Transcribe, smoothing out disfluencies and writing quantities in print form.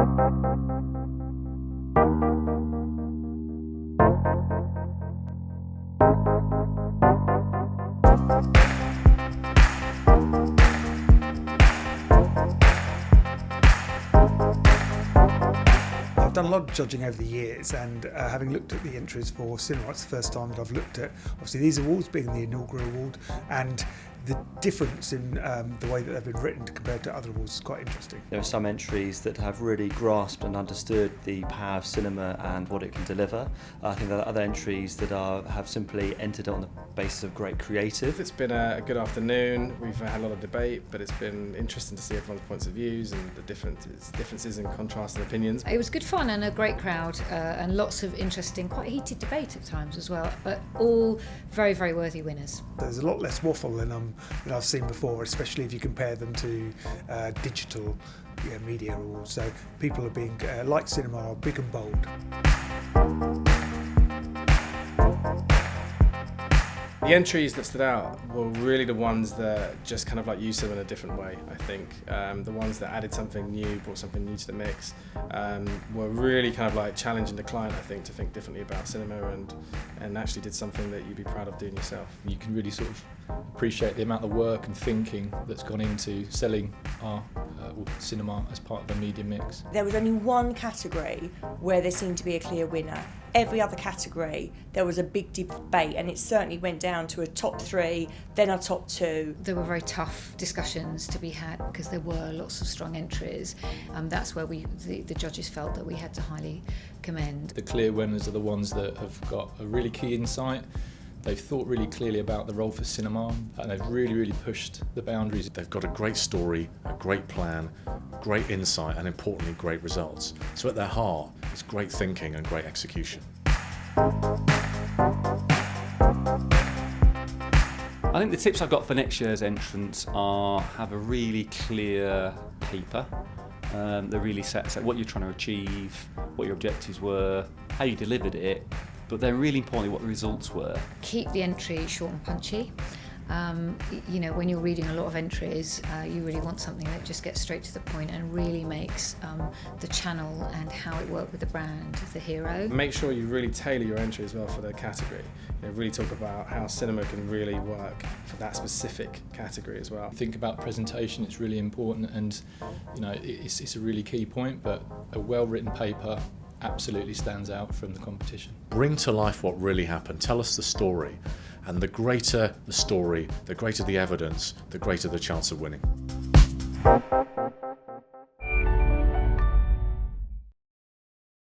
I've done a lot of judging over the years, and having looked at the entries for cinema, it's the first time that I've looked at, obviously, these awards being the inaugural award, and the difference in the way that they've been written compared to other awards is quite interesting. There are some entries that have really grasped and understood the power of cinema and what it can deliver. I think there are other entries that have simply entered on the basis of great creative. It's been a good afternoon. We've had a lot of debate, but it's been interesting to see everyone's points of views and the differences and contrasts and opinions. It was good fun and a great crowd, and lots of interesting, quite heated debate at times as well, but all very, very worthy winners. There's a lot less waffle than I've seen before, especially if you compare them to digital media awards. So people are being, like cinema, are big and bold. The entries that stood out were really the ones that just kind of like used cinema in a different way, I think. The ones that added something new, brought something new to the mix, were really kind of like challenging the client, I think, to think differently about cinema and actually did something that you'd be proud of doing yourself. You can really sort of appreciate the amount of work and thinking that's gone into selling our cinema as part of the media mix. There was only one category where there seemed to be a clear winner. Every other category, there was a big debate, and it certainly went down to a top 3, then a top 2. There were very tough discussions to be had because there were lots of strong entries. That's where the judges felt that we had to highly commend. The clear winners are the ones that have got a really key insight. They've thought really clearly about the role for cinema, and they've really pushed the boundaries. They've got a great story, a great plan, great insight, and importantly, great results. So at their heart, it's great thinking and great execution. I think the tips I've got for next year's entrants are have a really clear paper that really sets out what you're trying to achieve, what your objectives were, how you delivered it, but then really importantly what the results were. Keep the entry short and punchy. When you're reading a lot of entries, you really want something that just gets straight to the point and really makes the channel and how it worked with the brand the hero. Make sure you really tailor your entry as well for the category. Really talk about how cinema can really work for that specific category as well. Think about presentation, it's really important, and it's a really key point, but a well-written paper absolutely stands out from the competition. Bring to life what really happened. Tell us the story. And the greater the story, the greater the evidence, the greater the chance of winning.